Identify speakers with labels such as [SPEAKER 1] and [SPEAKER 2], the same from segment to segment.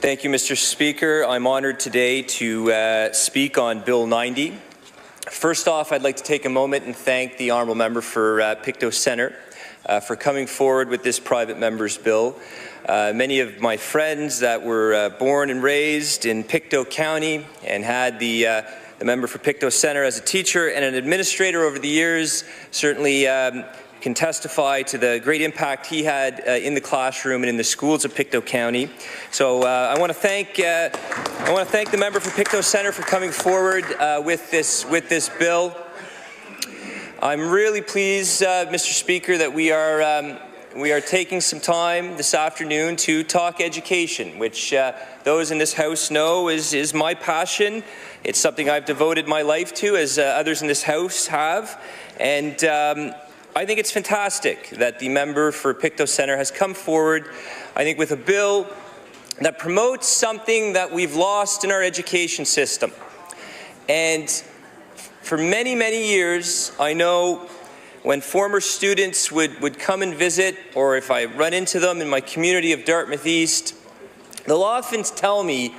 [SPEAKER 1] Thank you, Mr. Speaker. I'm honoured today to speak on Bill 90. First off, I'd like to take a moment and thank the Honourable Member for Pictou Centre for coming forward with this private member's bill. Many of my friends that were born and raised in Pictou County and had the member for Pictou Centre as a teacher and an administrator over the years certainly can testify to the great impact he had in the classroom and in the schools of Pictou County. So I want to thank the member for Pictou Centre for coming forward with this bill. I'm really pleased, Mr. Speaker, that we are taking some time this afternoon to talk education, which those in this House know is my passion. It's something I've devoted my life to, as others in this House have, and I think it's fantastic that the member for Pictou Centre has come forward, I think, with a bill that promotes something that we've lost in our education system. And for many, many years, I know when former students would come and visit, or if I run into them in my community of Dartmouth East, they'll often tell me,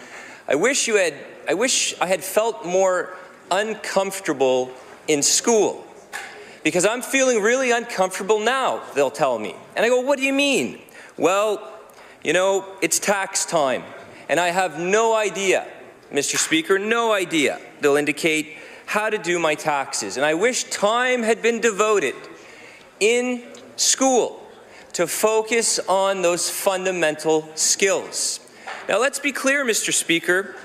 [SPEAKER 1] I wish I had felt more uncomfortable in school. Because I'm feeling really uncomfortable now, they'll tell me. And I go, what do you mean? Well, you know, it's tax time, and I have no idea, Mr. Speaker, no idea, they'll indicate, how to do my taxes. And I wish time had been devoted in school to focus on those fundamental skills. Now, let's be clear, Mr. Speaker.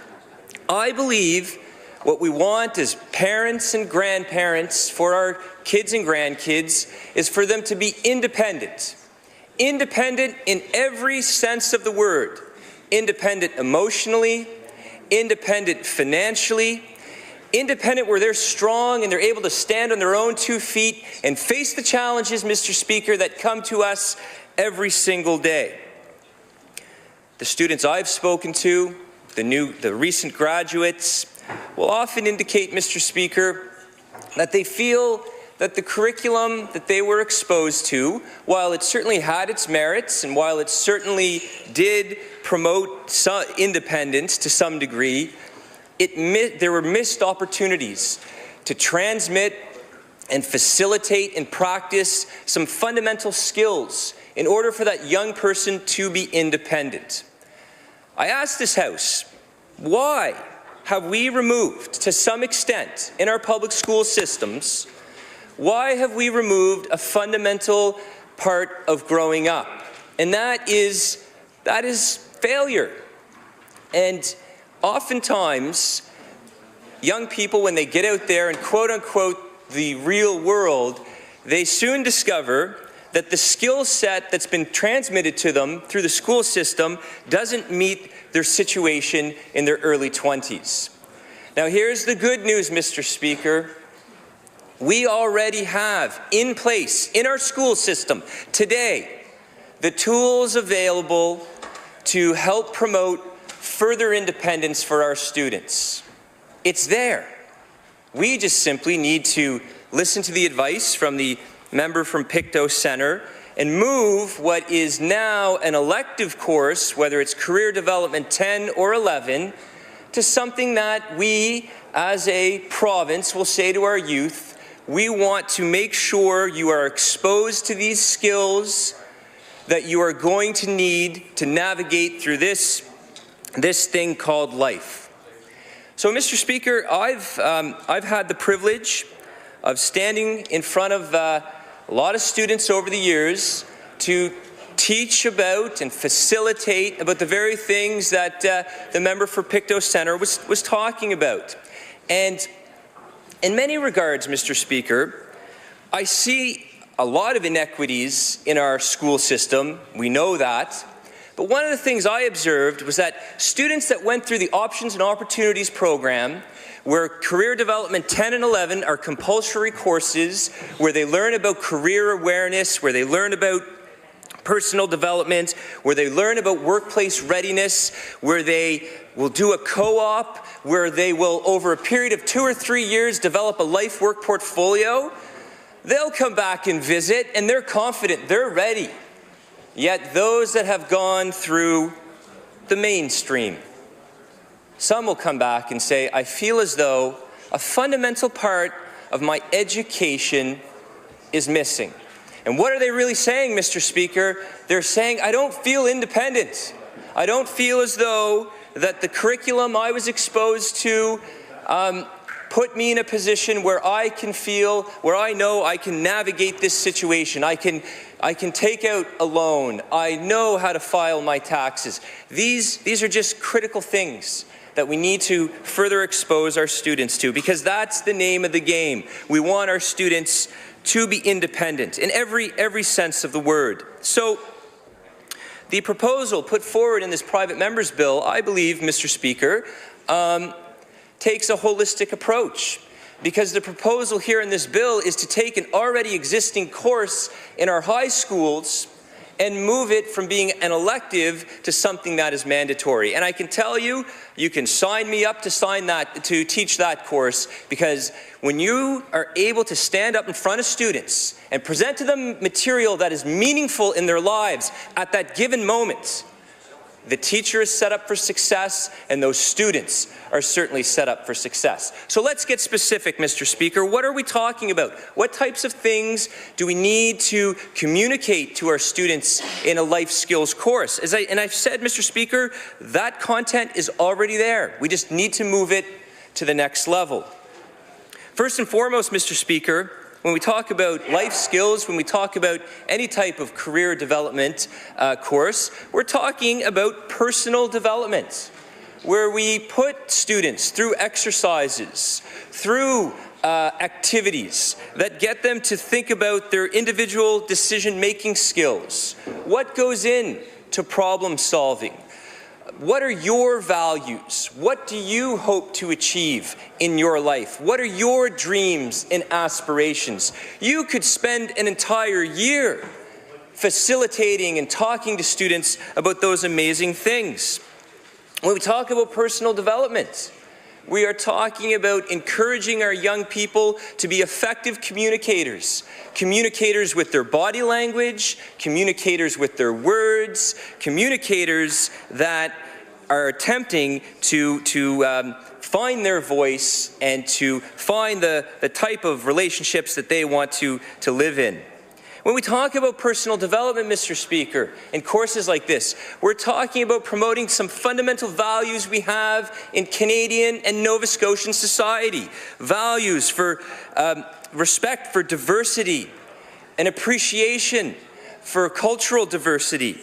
[SPEAKER 1] I believe what we want as parents and grandparents for our kids and grandkids is for them to be independent. Independent in every sense of the word. Independent emotionally, independent financially, independent where they're strong and they're able to stand on their own 2 feet and face the challenges, Mr. Speaker, that come to us every single day. The students I've spoken to, the recent graduates, will often indicate, Mr. Speaker, that they feel that the curriculum that they were exposed to, while it certainly had its merits and while it certainly did promote independence to some degree, there were missed opportunities to transmit and facilitate and practice some fundamental skills in order for that young person to be independent. I asked this House, why have we removed, to some extent, in our public school systems, why have we removed a fundamental part of growing up? And that is failure. And oftentimes, young people, when they get out there in quote-unquote the real world, they soon discover that the skill set that's been transmitted to them through the school system doesn't meet their situation in their early 20s. Now, here's the good news, Mr. Speaker. We already have in place in our school system today the tools available to help promote further independence for our students. It's there. We just simply need to listen to the advice from the member from Pictou Centre and move what is now an elective course, whether it's Career Development 10 or 11, to something that we as a province will say to our youth, we want to make sure you are exposed to these skills that you are going to need to navigate through this thing called life. So, Mr. Speaker, I've had the privilege of standing in front of a lot of students over the years to teach about and facilitate about the very things that the member for Pictou Centre was talking about. And in many regards, Mr. Speaker, I see a lot of inequities in our school system. We know that. But one of the things I observed was that students that went through the Options and Opportunities program, where Career Development 10 and 11 are compulsory courses, where they learn about career awareness, where they learn about personal development, where they learn about workplace readiness, where they will do a co-op, where they will, over a period of 2 or 3 years, develop a life work portfolio. They'll come back and visit, and they're confident, they're ready. Yet those that have gone through the mainstream. Some will come back and say, I feel as though a fundamental part of my education is missing. And what are they really saying, Mr. Speaker? They're saying, I don't feel independent. I don't feel as though that the curriculum I was exposed to put me in a position where I can feel, where I know I can navigate this situation. I can take out a loan. I know how to file my taxes. These are just critical things that we need to further expose our students to, because that's the name of the game. We want our students to be independent in every sense of the word. So the proposal put forward in this private member's bill, I believe, Mr. Speaker, takes a holistic approach, because the proposal here in this bill is to take an already existing course in our high schools and move it from being an elective to something that is mandatory. And I can tell you, you can sign me up to teach that course, because when you are able to stand up in front of students and present to them material that is meaningful in their lives at that given moment, the teacher is set up for success, and those students are certainly set up for success. So let's get specific, Mr. Speaker. What are we talking about? What types of things do we need to communicate to our students in a life skills course? I've said, Mr. Speaker, that content is already there. We just need to move it to the next level. First and foremost, Mr. Speaker, when we talk about life skills, when we talk about any type of career development course, we're talking about personal development, where we put students through exercises, through activities that get them to think about their individual decision-making skills. What goes into problem solving? What are your values? What do you hope to achieve in your life? What are your dreams and aspirations? You could spend an entire year facilitating and talking to students about those amazing things. When we talk about personal development, we are talking about encouraging our young people to be effective communicators. Communicators with their body language, communicators with their words, communicators that are attempting to find their voice and to find the type of relationships that they want to live in. When we talk about personal development, Mr. Speaker, in courses like this, we're talking about promoting some fundamental values we have in Canadian and Nova Scotian society. Values for respect for diversity, an appreciation for cultural diversity.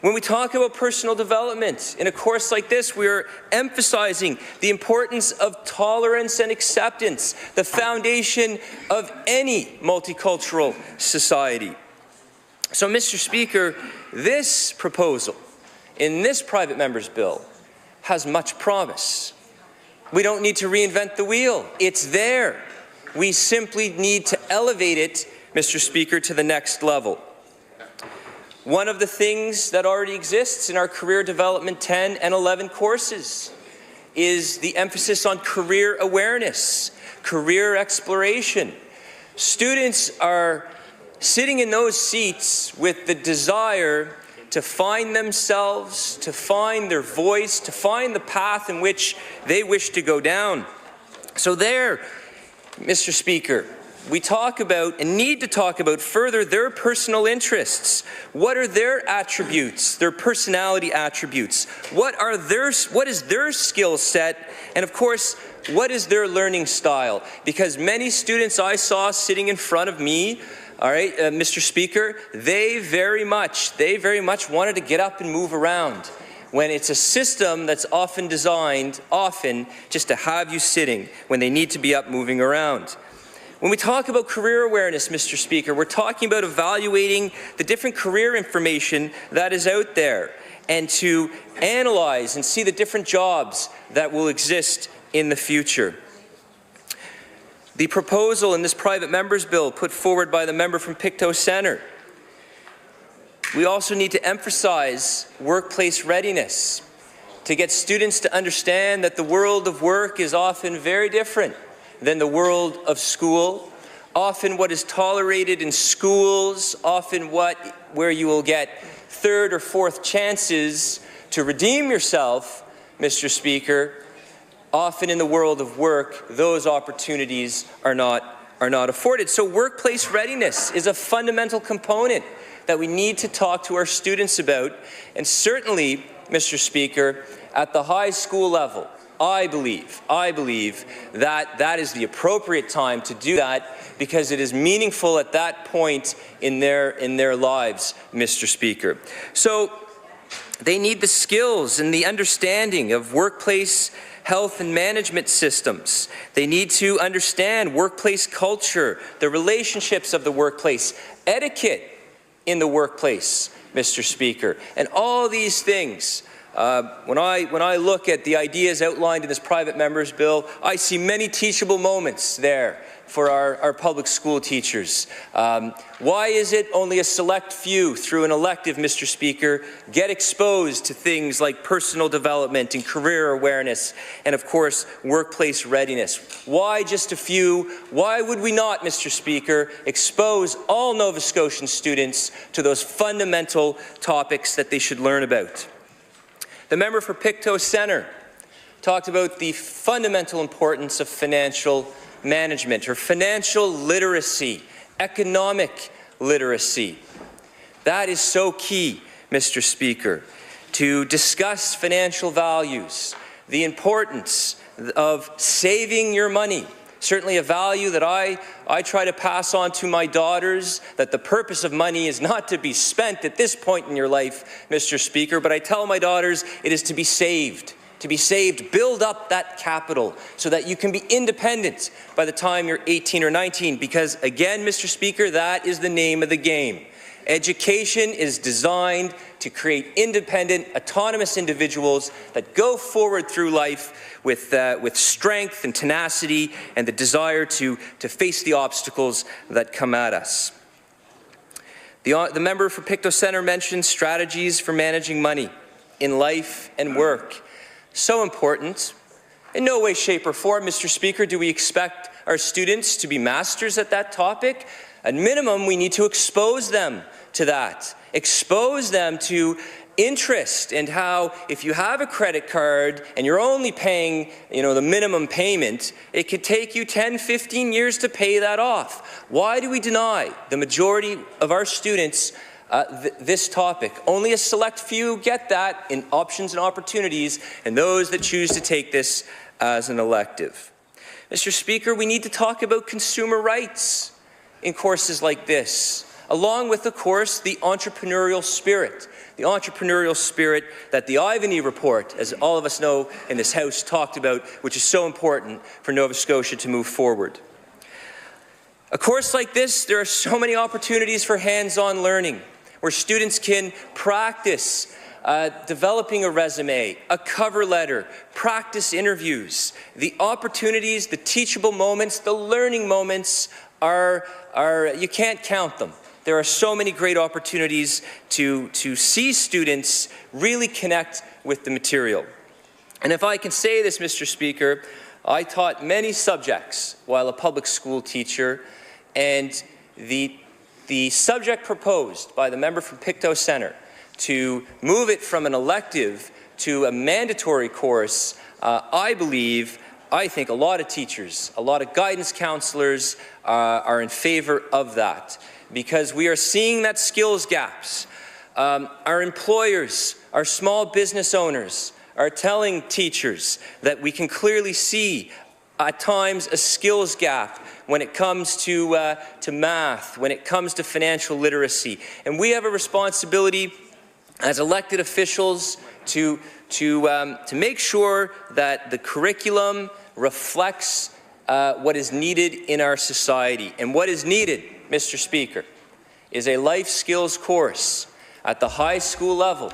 [SPEAKER 1] When we talk about personal development in a course like this, we are emphasizing the importance of tolerance and acceptance, the foundation of any multicultural society. So, Mr. Speaker, this proposal in this private member's bill has much promise. We don't need to reinvent the wheel. It's there. We simply need to elevate it, Mr. Speaker, to the next level. One of the things that already exists in our Career Development 10 and 11 courses is the emphasis on career awareness, career exploration. Students are sitting in those seats with the desire to find themselves, to find their voice, to find the path in which they wish to go down. So there, Mr. Speaker, we talk about and need to talk about further their personal interests. What are their attributes, their personality attributes? What is their skill set? And of course, what is their learning style? Because many students I saw sitting in front of me, all right, Mr. Speaker, they very much wanted to get up and move around, when it's a system that's often designed, just to have you sitting when they need to be up moving around. When we talk about career awareness, Mr. Speaker, we're talking about evaluating the different career information that is out there and to analyze and see the different jobs that will exist in the future. The proposal in this private member's bill put forward by the member from Pictou Centre, we also need to emphasize workplace readiness, to get students to understand that the world of work is often very different than the world of school. Often what is tolerated in schools, often where you will get third or fourth chances to redeem yourself, Mr. Speaker, often in the world of work, those opportunities are not afforded. So workplace readiness is a fundamental component that we need to talk to our students about, and certainly, Mr. Speaker, at the high school level, I believe that is the appropriate time to do that, because it is meaningful at that point in their lives, Mr. Speaker. So they need the skills and the understanding of workplace health and management systems. They need to understand workplace culture, the relationships of the workplace, etiquette in the workplace, Mr. Speaker. And all these things, when I look at the ideas outlined in this private member's bill, I see many teachable moments there for our public school teachers. Why is it only a select few through an elective, Mr. Speaker, get exposed to things like personal development and career awareness and, of course, workplace readiness? Why just a few? Why would we not, Mr. Speaker, expose all Nova Scotian students to those fundamental topics that they should learn about? The member for Pictou Centre talked about the fundamental importance of financial management or financial literacy, economic literacy. That is so key, Mr. Speaker, to discuss financial values, the importance of saving your money. Certainly a value that I try to pass on to my daughters, that the purpose of money is not to be spent at this point in your life, Mr. Speaker, but I tell my daughters it is to be saved. To be saved, build up that capital so that you can be independent by the time you're 18 or 19, because again, Mr. Speaker, that is the name of the game. Education is designed to create independent, autonomous individuals that go forward through life with strength and tenacity and the desire to face the obstacles that come at us. The member for Pictou Centre mentioned strategies for managing money in life and work. So important. In no way, shape, or form, Mr. Speaker, do we expect our students to be masters at that topic. At minimum, we need to expose them to that. Expose them to interest and how if you have a credit card and you're only paying, the minimum payment, it could take you 10, 15 years to pay that off. Why do we deny the majority of our students this topic? Only a select few get that in options and opportunities, and those that choose to take this as an elective. Mr. Speaker, we need to talk about consumer rights in courses like this, along with, of course, the entrepreneurial spirit that the Ivany report, as all of us know in this House, talked about, which is so important for Nova Scotia to move forward. A course like this, there are so many opportunities for hands-on learning, where students can practice developing a resume, a cover letter, practice interviews. The opportunities, the teachable moments, the learning moments are you can't count them. There are so many great opportunities to see students really connect with the material. And if I can say this, Mr. Speaker, I taught many subjects while a public school teacher, and the subject proposed by the member from Pictou Centre to move it from an elective to a mandatory course, I think a lot of teachers, a lot of guidance counselors are in favor of that, because we are seeing that skills gaps. Our employers, our small business owners are telling teachers that we can clearly see at times a skills gap when it comes to math, when it comes to financial literacy. And we have a responsibility as elected officials to make sure that the curriculum reflects what is needed in our society. And what is needed, Mr. Speaker, is a life skills course at the high school level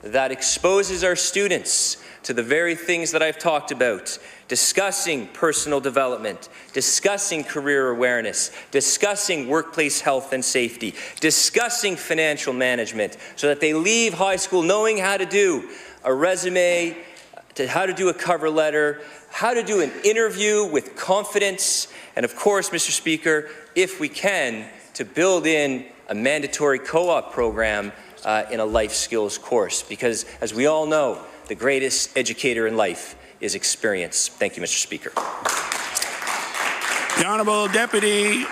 [SPEAKER 1] that exposes our students to the very things that I've talked about, discussing personal development, discussing career awareness, discussing workplace health and safety, discussing financial management, so that they leave high school knowing how to do a resume, how to do a cover letter, how to do an interview with confidence, and of course, Mr. Speaker, if we can, to build in a mandatory co-op program in a life skills course, because as we all know, the greatest educator in life is experience. Thank you, Mr. Speaker.
[SPEAKER 2] The Honourable Deputy